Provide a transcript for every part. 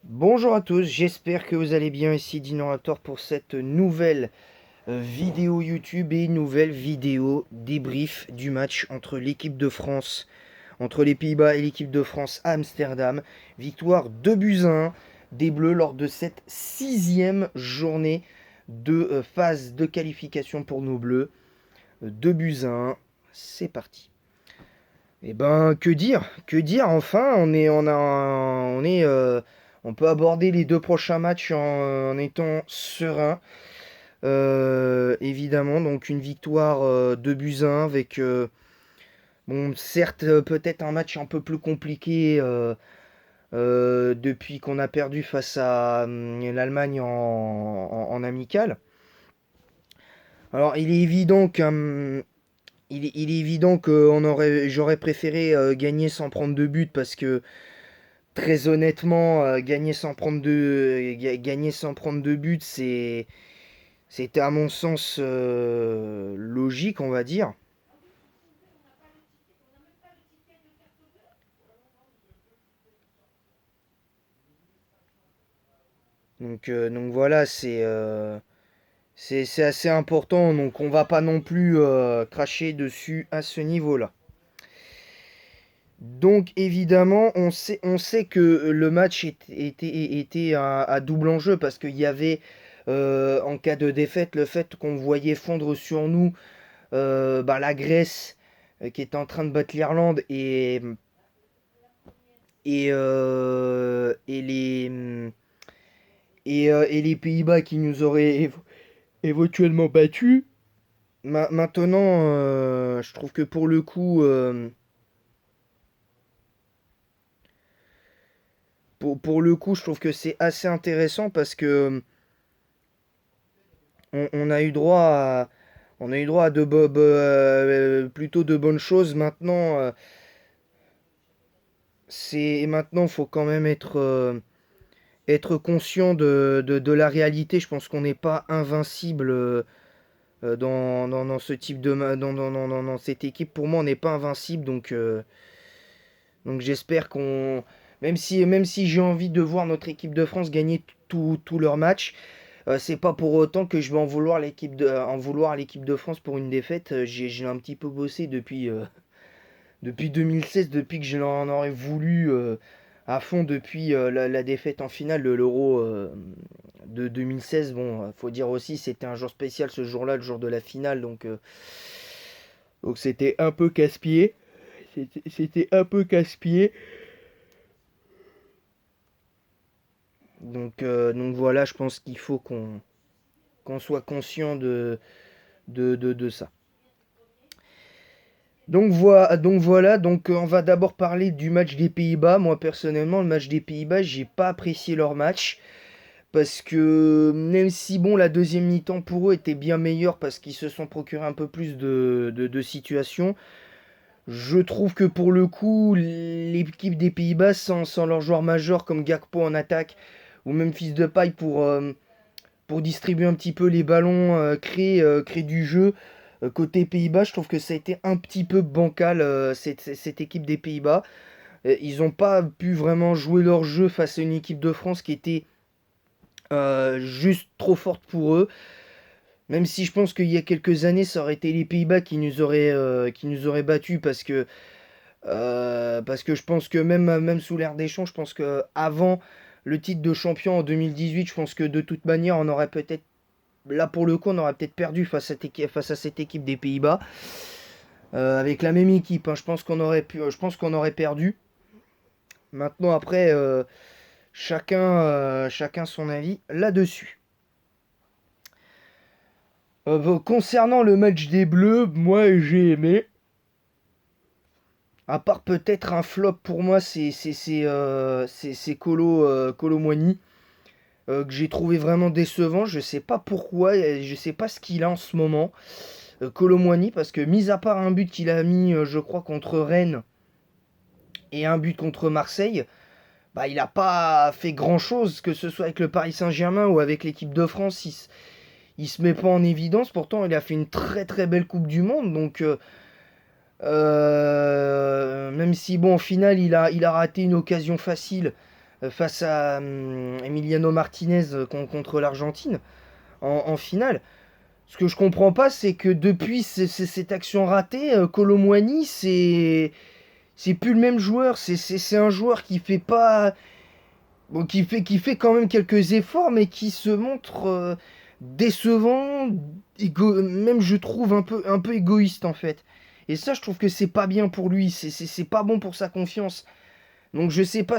Bonjour à tous, j'espère que vous allez bien. Ici Dino pour cette nouvelle vidéo YouTube et nouvelle vidéo débrief du match entre l'équipe de France, entre les Pays-Bas et l'équipe de France à Amsterdam. Victoire 2-1 des Bleus lors de cette 6e journée de phase de qualification pour nos Bleus. 2-1, c'est parti. Eh ben, que dire, enfin, on peut aborder les deux prochains matchs en étant serein. Évidemment, donc une victoire 2-1 avec, bon, certes, peut-être un match un peu plus compliqué depuis qu'on a perdu face à l'Allemagne en amical. Alors, il est évident que j'aurais préféré gagner sans prendre de but parce que très honnêtement, gagner sans prendre de but, c'était à mon sens logique, on va dire. Donc voilà, c'est assez important. Donc on va pas non plus cracher dessus à ce niveau-là. Donc évidemment, on sait que le match était à double enjeu parce qu'il y avait, en cas de défaite, le fait qu'on voyait fondre sur nous bah, la Grèce qui est en train de battre l'Irlande et les Pays-Bas qui nous auraient éventuellement battus. Maintenant, je trouve que pour le coup, je trouve que c'est assez intéressant parce que on a eu droit à plutôt de bonnes choses. Maintenant, faut quand même être conscient de la réalité. Je pense qu'on n'est pas invincible dans ce type dans cette équipe. Pour moi, on n'est pas invincible. Donc j'espère même si j'ai envie de voir notre équipe de France gagner tous leurs matchs, c'est pas pour autant que je vais en vouloir à l'équipe de France pour une défaite. J'ai un petit peu bossé depuis 2016, depuis que je l'en aurais voulu à fond depuis la défaite en finale de l'Euro de 2016. Bon, faut dire aussi, c'était un jour spécial ce jour-là, le jour de la finale, donc c'était un peu casse-pied. C'était un peu casse-pied. Donc voilà, je pense qu'il faut qu'on soit conscient de ça. Donc on va d'abord parler du match des Pays-Bas. Moi personnellement, le match des Pays-Bas, j'ai pas apprécié leur match. Parce que même si bon la deuxième mi-temps pour eux était bien meilleure parce qu'ils se sont procuré un peu plus de situations, je trouve que pour le coup l'équipe des Pays-Bas sans leurs joueurs majeurs comme Gakpo en attaque ou même Fils de Paille pour distribuer un petit peu les ballons, créer du jeu. Côté Pays-Bas, je trouve que ça a été un petit peu bancal cette équipe des Pays-Bas. Ils n'ont pas pu vraiment jouer leur jeu face à une équipe de France qui était juste trop forte pour eux. Même si je pense qu'il y a quelques années, ça aurait été les Pays-Bas qui nous auraient battus parce que je pense que même sous l'ère Deschamps, je pense que avant le titre de champion en 2018, je pense que de toute manière, on aurait peut-être, là pour le coup, on aurait peut-être perdu face à cette équipe des Pays-Bas. Avec la même équipe, hein, je pense qu'on aurait perdu. Maintenant, après, chacun son avis là-dessus. Concernant le match des Bleus, moi j'ai aimé. À part peut-être un flop pour moi, c'est Kolo Muani, que j'ai trouvé vraiment décevant. Je sais pas pourquoi, je sais pas ce qu'il a en ce moment. Kolo Muani, parce que mis à part un but qu'il a mis, je crois, contre Rennes et un but contre Marseille, bah, il n'a pas fait grand-chose, que ce soit avec le Paris Saint-Germain ou avec l'équipe de France. Il se met pas en évidence. Pourtant, il a fait une très très belle Coupe du Monde. Même si, bon, au final, il a raté une occasion facile face à Emiliano Martinez contre l'Argentine en finale. Ce que je comprends pas, c'est que depuis cette action ratée, Kolo Muani, c'est plus le même joueur. C'est un joueur qui fait pas. Bon, qui fait quand même quelques efforts, mais qui se montre décevant, même je trouve un peu égoïste en fait. Et ça, je trouve que c'est pas bien pour lui, c'est pas bon pour sa confiance. Donc je sais pas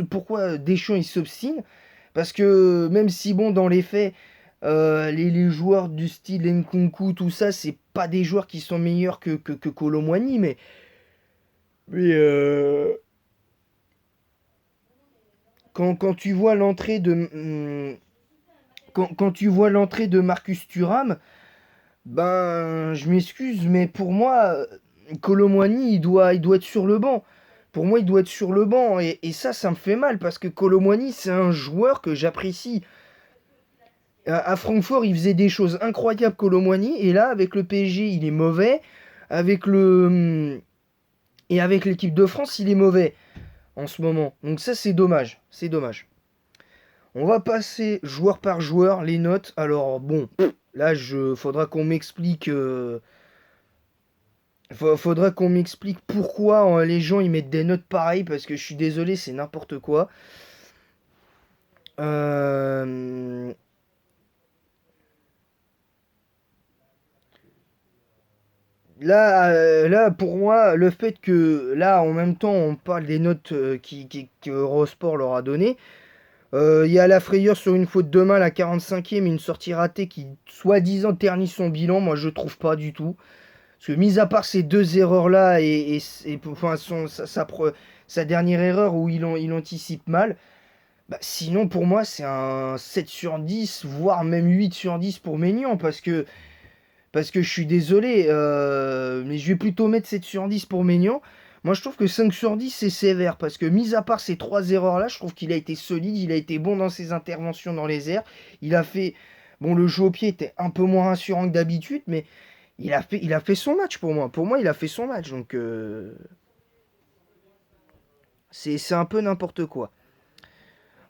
pourquoi Deschamps il s'obstine, parce que même si bon, dans les faits, les joueurs du style Nkunku, tout ça, c'est pas des joueurs qui sont meilleurs que Kolo Muani, mais quand tu vois l'entrée quand tu vois l'entrée de Marcus Thuram, ben, je m'excuse, mais pour moi, Kolo Muani, il doit être sur le banc. Pour moi, il doit être sur le banc. Et ça me fait mal parce que Kolo Muani, c'est un joueur que j'apprécie. À Francfort, il faisait des choses incroyables, Kolo Muani. Et là, avec le PSG, il est mauvais. Avec le. Et avec l'équipe de France, il est mauvais en ce moment. Donc ça, c'est dommage. C'est dommage. On va passer joueur par joueur les notes. Alors bon, là, faudra qu'on m'explique. Faudra qu'on m'explique pourquoi les gens ils mettent des notes pareilles parce que je suis désolé, c'est n'importe quoi. Euh, là, pour moi, le fait que là, en même temps, on parle des notes que Eurosport leur a données. Il y a la frayeur sur une faute de main à la 45e, une sortie ratée qui, soi-disant, ternit son bilan. Moi, je trouve pas du tout. Parce que, mis à part ces deux erreurs-là enfin, sa dernière erreur où il anticipe mal, bah, sinon pour moi c'est un 7 sur 10, voire même 8 sur 10 pour Maignan, parce que je suis désolé, mais je vais plutôt mettre 7 sur 10 pour Maignan. Moi je trouve que 5 sur 10 c'est sévère, parce que mis à part ces trois erreurs-là, je trouve qu'il a été solide, il a été bon dans ses interventions dans les airs, il a fait... Bon, le jeu au pied était un peu moins rassurant que d'habitude, mais il a fait son match pour moi. Pour moi, il a fait son match. Donc, c'est un peu n'importe quoi.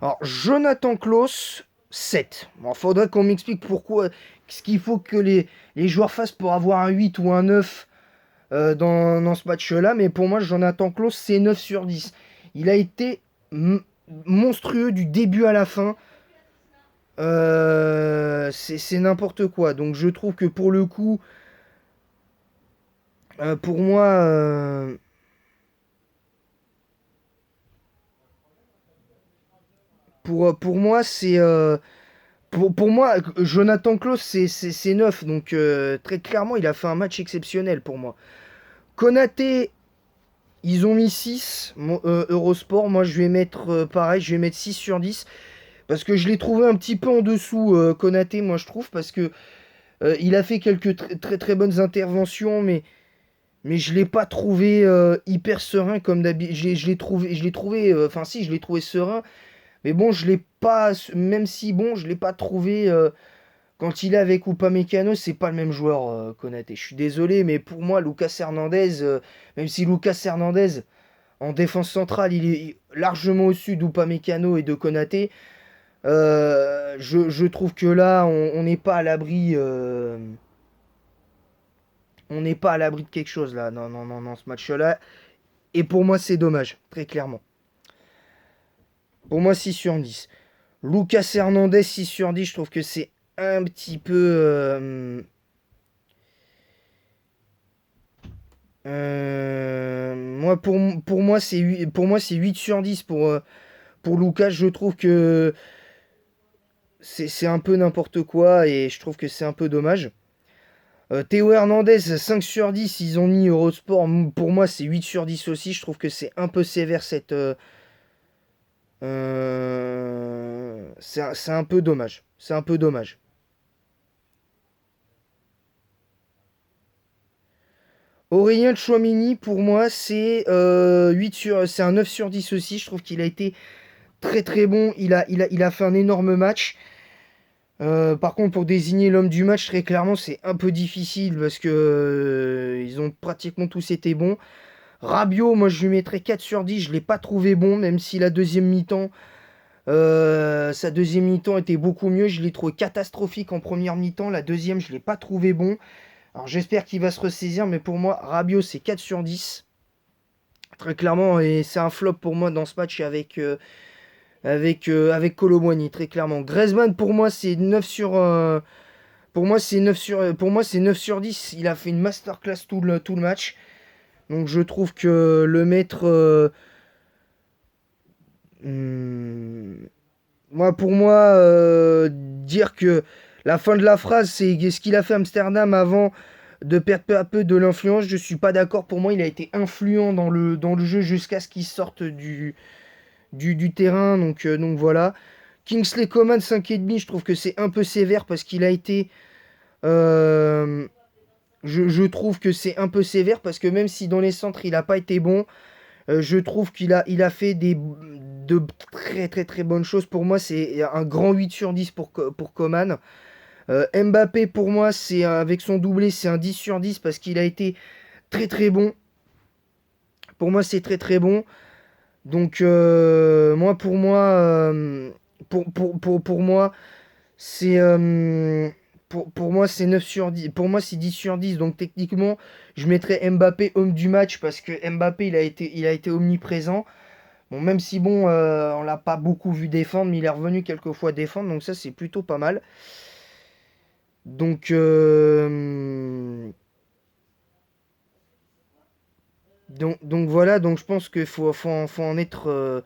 Alors, Jonathan Klaus, 7. Bon, faudrait qu'on m'explique pourquoi. Ce qu'il faut que les joueurs fassent pour avoir un 8 ou un 9 dans ce match-là. Mais pour moi, Jonathan Klaus, c'est 9 sur 10. Il a été monstrueux du début à la fin. C'est n'importe quoi. Donc, je trouve que pour le coup, pour moi. Pour moi, pour moi, Jonathan Klaus, c'est 9. Donc, très clairement, il a fait un match exceptionnel pour moi. Konaté, ils ont mis 6. Eurosport, moi, je vais mettre pareil, je vais mettre 6 sur 10. Parce que je l'ai trouvé un petit peu en dessous, Konaté, moi, je trouve. Parce que il a fait quelques très très bonnes interventions, mais je l'ai pas trouvé hyper serein comme d'habitude. Je l'ai trouvé, enfin, si, je l'ai trouvé serein. Mais bon, je l'ai pas, même si bon, je l'ai pas trouvé quand il est avec Upamecano, c'est pas le même joueur, Konaté. Je suis désolé, mais pour moi, Lucas Hernandez, même si Lucas Hernandez en défense centrale, il est largement au-dessus d'Upamecano et de Konaté. Je trouve que là, on n'est pas à l'abri, on n'est pas à l'abri de quelque chose là, non, non, non, non, ce match-là. Et pour moi, c'est dommage, très clairement. Pour moi, 6 sur 10. Lucas Hernandez, 6 sur 10, je trouve que c'est un petit peu. Moi, pour moi, c'est 8 sur 10 pour Lucas. Je trouve que c'est un peu n'importe quoi et je trouve que c'est un peu dommage. Théo Hernandez, 5 sur 10, ils ont mis Eurosport. Pour moi, c'est 8 sur 10 aussi. Je trouve que c'est un peu sévère cette. C'est un peu dommage. C'est un peu dommage. Aurélien Tchouameni, pour moi, c'est un 9 sur 10 aussi. Je trouve qu'il a été très très bon. Il a fait un énorme match. Par contre, pour désigner l'homme du match, très clairement, c'est un peu difficile parce que ils ont pratiquement tous été bons. Rabiot, moi je lui mettrais 4 sur 10, je ne l'ai pas trouvé bon, même si la deuxième mi-temps, sa deuxième mi-temps était beaucoup mieux. Je l'ai trouvé catastrophique en première mi-temps, la deuxième je ne l'ai pas trouvé bon. Alors j'espère qu'il va se ressaisir, mais pour moi, Rabiot c'est 4 sur 10. Très clairement, et c'est un flop pour moi dans ce match avec Kolo Muani, très clairement. Griezmann, pour moi, c'est 9 sur... pour moi, c'est 9 sur 10. Il a fait une masterclass tout le match. Donc je trouve que le mettre... moi, pour moi, dire que la fin de la phrase, c'est ce qu'il a fait à Amsterdam avant de perdre peu à peu de l'influence. Je suis pas d'accord. Pour moi, il a été influent dans le jeu jusqu'à ce qu'il sorte du terrain. Donc voilà. Kingsley Coman 5,5, je trouve que c'est un peu sévère parce qu'il a été... je trouve que c'est un peu sévère parce que même si dans les centres il n'a pas été bon, je trouve il a fait de très très très bonnes choses. Pour moi, c'est un grand 8 sur 10 pour Coman. Mbappé, pour moi, c'est avec son doublé, c'est un 10 sur 10 parce qu'il a été très très bon. Pour moi, c'est très très bon. Donc, pour moi, pour moi, c'est pour moi, c'est 9 sur 10. Pour moi, c'est 10 sur 10. Donc, techniquement, je mettrais Mbappé homme du match parce que Mbappé, il a été omniprésent. Bon, même si, bon, on l'a pas beaucoup vu défendre, mais il est revenu quelques fois défendre. Donc, ça, c'est plutôt pas mal. Donc, donc voilà. Donc, je pense qu'il faut en être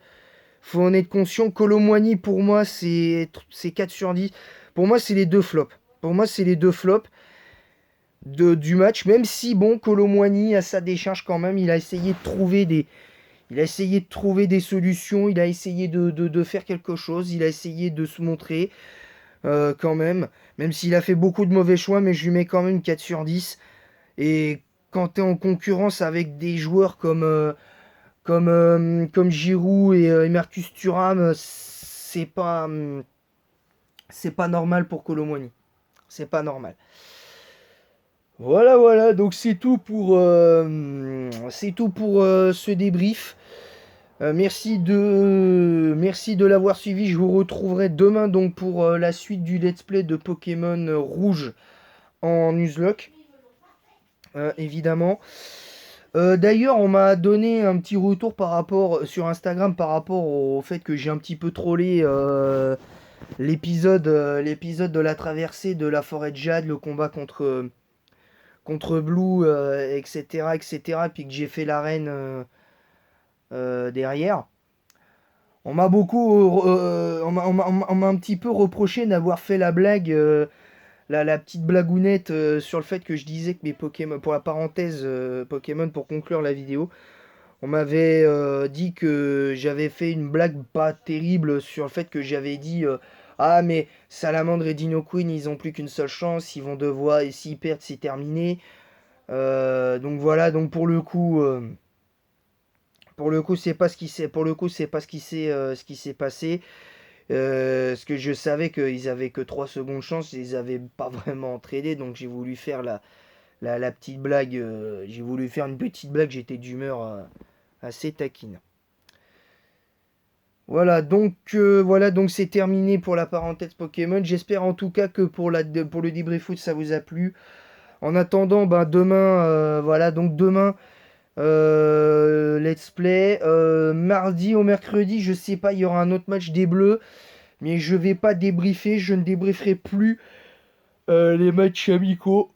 conscient. Kolo Muani, pour moi, c'est 4 sur 10. Pour moi, c'est les deux flops. Pour moi, c'est les deux flops du match. Même si, bon, Kolo Muani, à sa décharge quand même, il a essayé de trouver des solutions. Il a essayé de faire quelque chose. Il a essayé de se montrer quand même. Même s'il a fait beaucoup de mauvais choix, mais je lui mets quand même 4 sur 10. Et quand tu es en concurrence avec des joueurs comme Giroud et Marcus Thuram, c'est pas normal pour Kolo Muani. C'est pas normal. Voilà, voilà, donc c'est tout pour ce débrief. Merci de l'avoir suivi. Je vous retrouverai demain donc pour la suite du let's play de Pokémon Rouge en Nuzlocke, évidemment. D'ailleurs, on m'a donné un petit retour sur Instagram par rapport au fait que j'ai un petit peu trollé l'épisode de la traversée de la forêt de Jade, le combat contre Blue, etc., etc., puis que j'ai fait l'arène derrière. On m'a un petit peu reproché d'avoir fait la blague, la petite blagounette sur le fait que je disais que mes Pokémon, pour la parenthèse Pokémon, pour conclure la vidéo, on m'avait dit que j'avais fait une blague pas terrible sur le fait que j'avais dit ah mais Salamandre et Dino Queen ils ont plus qu'une seule chance, ils vont devoir et s'ils perdent c'est terminé. Donc voilà, donc pour le coup c'est pas ce qui s'est pour le coup c'est pas ce qui s'est passé. Parce que je savais qu'ils avaient que 3 secondes chance, ils avaient pas vraiment entraîné, donc j'ai voulu faire la petite blague, j'ai voulu faire une petite blague, j'étais d'humeur assez taquine. Voilà, donc c'est terminé pour la parenthèse Pokémon. J'espère en tout cas que pour le débrief foot ça vous a plu. En attendant, ben demain, voilà, donc demain, let's play. Mardi au mercredi, je sais pas, il y aura un autre match des Bleus, mais je vais pas débriefer, je ne débrieferai plus les matchs amicaux.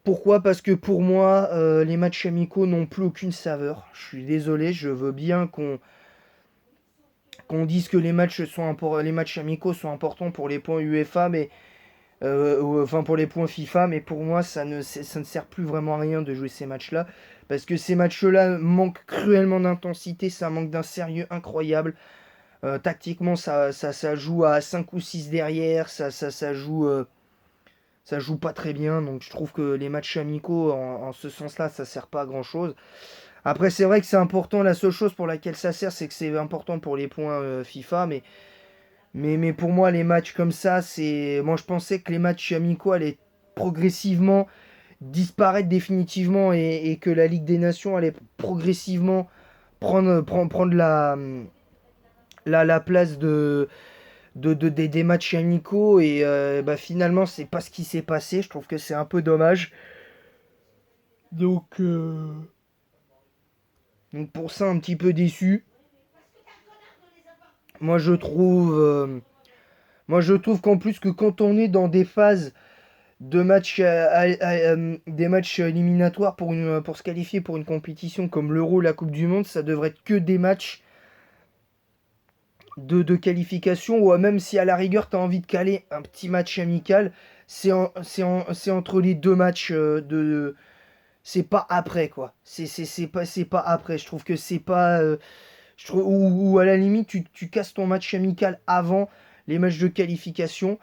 Pourquoi? Parce que pour moi, les matchs amicaux n'ont plus aucune saveur. Je suis désolé, je veux bien qu'on dise que les matchs amicaux sont importants pour les points UEFA, mais enfin pour les points FIFA, mais pour moi ça ne sert plus vraiment à rien de jouer ces matchs-là, parce que ces matchs-là manquent cruellement d'intensité, ça manque d'un sérieux incroyable. Tactiquement, ça joue à 5 ou 6 derrière, ça joue pas très bien, donc je trouve que les matchs amicaux, en ce sens-là, ça sert pas à grand-chose. Après, c'est vrai que c'est important, la seule chose pour laquelle ça sert, c'est que c'est important pour les points FIFA, mais pour moi, les matchs comme ça, moi je pensais que les matchs amicaux allaient progressivement disparaître définitivement et que la Ligue des Nations allait progressivement prendre la place des matchs amicaux. Et bah, finalement, c'est pas ce qui s'est passé. Je trouve que c'est un peu dommage. Donc, donc pour ça, un petit peu déçu. Moi, je trouve, euh, moi, je trouve qu'en plus que quand on est dans des phases de matchs, des matchs éliminatoires pour se qualifier pour une compétition comme l'Euro, la Coupe du Monde, ça devrait être que des matchs de qualification, ou même si à la rigueur tu as envie de caler un petit match amical, c'est entre les deux matchs c'est pas après quoi. C'est pas après. Je trouve que c'est pas. Ou à la limite, tu casses ton match amical avant les matchs de qualification.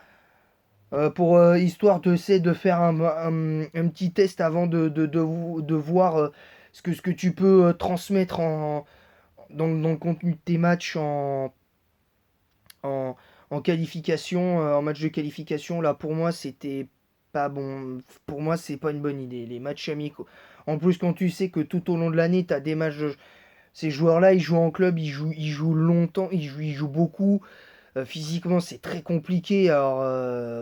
Pour histoire de faire un petit test avant de voir ce que tu peux transmettre dans le contenu de tes matchs en, en qualification, en match de qualification. Là, pour moi, c'était pas bon. Pour moi, c'est pas une bonne idée. Les matchs amicaux. En plus, quand tu sais que tout au long de l'année, tu as des matchs Ces joueurs-là, ils jouent en club, ils jouent longtemps, ils jouent beaucoup. Physiquement, c'est très compliqué. Alors,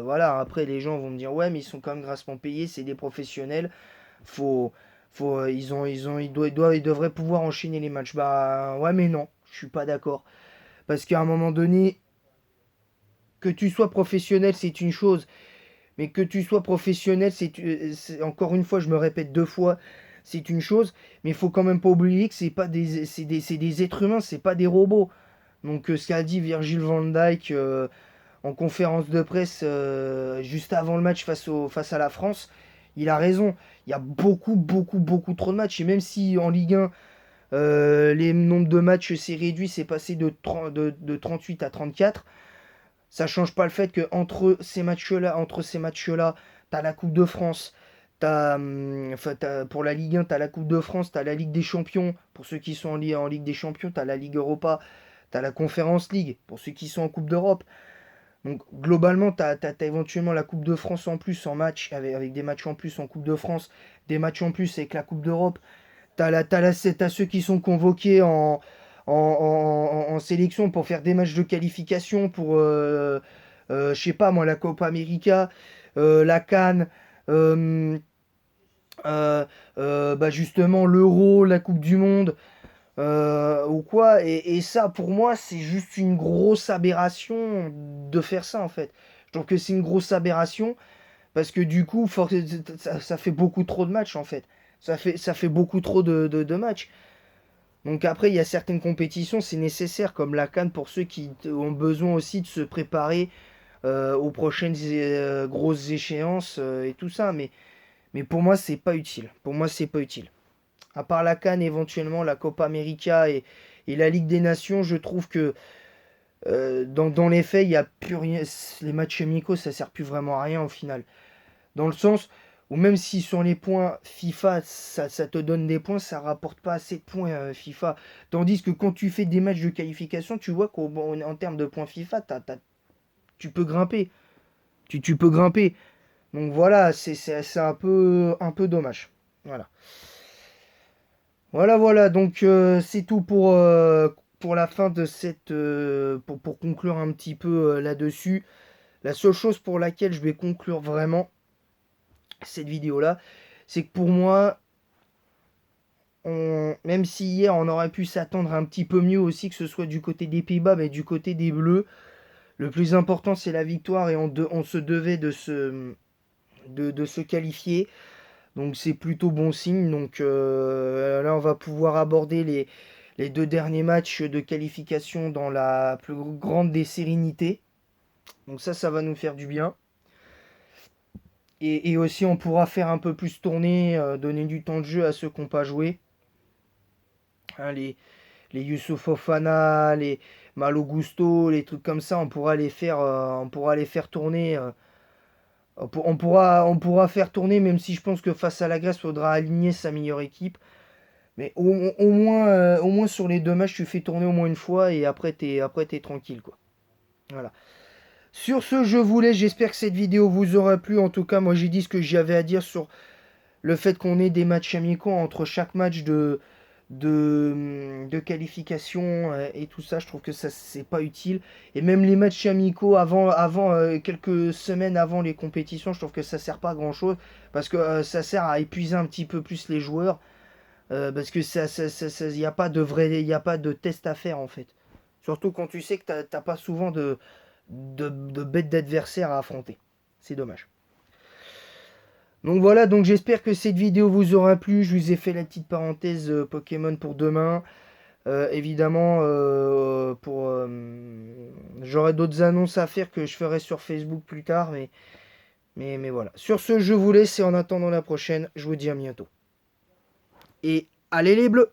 voilà, après, les gens vont me dire, ouais, mais ils sont quand même grassement payés, c'est des professionnels. Faut, ils devraient pouvoir enchaîner les matchs. Bah, ouais, mais non, je suis pas d'accord. Parce qu'à un moment donné, que tu sois professionnel, c'est une chose. Mais que tu sois professionnel, encore une fois, je me répète deux fois, c'est une chose. Mais il faut quand même pas oublier que c'est des êtres humains, c'est pas des robots. Donc, ce qu'a dit Virgil van Dijk en conférence de presse juste avant le match face à la France, il a raison. Il y a beaucoup, beaucoup, beaucoup trop de matchs. Et même si en Ligue 1, les nombres de matchs s'est réduit, c'est passé de 38 à 34. Ça change pas le fait que entre ces matchs-là, t'as la Coupe de France, pour la Ligue 1, t'as la Coupe de France, t'as la Ligue des Champions. Pour ceux qui sont en Ligue des Champions, t'as la Ligue Europa, t'as la Conference League. Pour ceux qui sont en Coupe d'Europe. Donc globalement, t'as éventuellement la Coupe de France en plus en match, avec des matchs en plus en Coupe de France, des matchs en plus avec la Coupe d'Europe. T'as ceux qui sont convoqués en sélection pour faire des matchs de qualification pour, je sais pas moi, la Copa América, la CAN, euh, euh, bah justement l'Euro, la Coupe du Monde, ou quoi. Et ça, pour moi, c'est juste une grosse aberration de faire ça en fait. Je trouve que c'est une grosse aberration parce que du coup, ça fait beaucoup trop de matchs en fait. Ça fait beaucoup trop de matchs. Donc après, il y a certaines compétitions, c'est nécessaire, comme la CAN pour ceux qui ont besoin aussi de se préparer aux prochaines grosses échéances et tout ça. Mais pour moi, c'est pas utile. Pour moi, c'est pas utile. À part la CAN, éventuellement la Copa América et la Ligue des Nations, je trouve que dans les faits, il y a plus rien. Les matchs amicaux, ça sert plus vraiment à rien au final. Dans le sens où même si sur les points FIFA, ça te donne des points, ça rapporte pas assez de points FIFA. Tandis que quand tu fais des matchs de qualification, tu vois qu'en termes de points FIFA, tu peux grimper. Tu peux grimper. Donc voilà, c'est un peu dommage. Voilà. Voilà, voilà. Donc c'est tout pour la fin de cette... pour conclure un petit peu là-dessus. La seule chose pour laquelle je vais conclure vraiment cette vidéo-là, c'est que pour moi, même si hier on aurait pu s'attendre un petit peu mieux aussi, que ce soit du côté des Pays-Bas, mais du côté des Bleus, le plus important c'est la victoire et on se devait de se qualifier. Donc c'est plutôt bon signe. Donc là on va pouvoir aborder les deux derniers matchs de qualification dans la plus grande des sérénités. Donc ça va nous faire du bien. Et aussi on pourra faire un peu plus tourner, donner du temps de jeu à ceux qui n'ont pas joué. Hein, les Youssouf Fofana, les Malo Gusto, les trucs comme ça, on pourra les faire tourner. On pourra faire tourner, même si je pense que face à la Grèce, il faudra aligner sa meilleure équipe. Mais au moins sur les deux matchs, tu fais tourner au moins une fois et après t'es tranquille, quoi. Voilà. Sur ce, je vous laisse. J'espère que cette vidéo vous aura plu. En tout cas, moi j'ai dit ce que j'avais à dire le fait qu'on ait des matchs amicaux entre chaque match de qualification et tout ça, je trouve que ça c'est pas utile. Et même les matchs amicaux quelques semaines avant les compétitions, je trouve que ça sert pas à grand chose parce que ça sert à épuiser un petit peu plus les joueurs parce que y a pas de vrai, y a pas de test à faire en fait. Surtout quand tu sais que t'as pas souvent de bêtes d'adversaires à affronter. C'est dommage. Donc voilà, donc j'espère que cette vidéo vous aura plu. Je vous ai fait la petite parenthèse Pokémon pour demain. Évidemment, j'aurai d'autres annonces à faire que je ferai sur Facebook plus tard. Mais voilà. Sur ce, je vous laisse et en attendant la prochaine, je vous dis à bientôt. Et allez les bleus!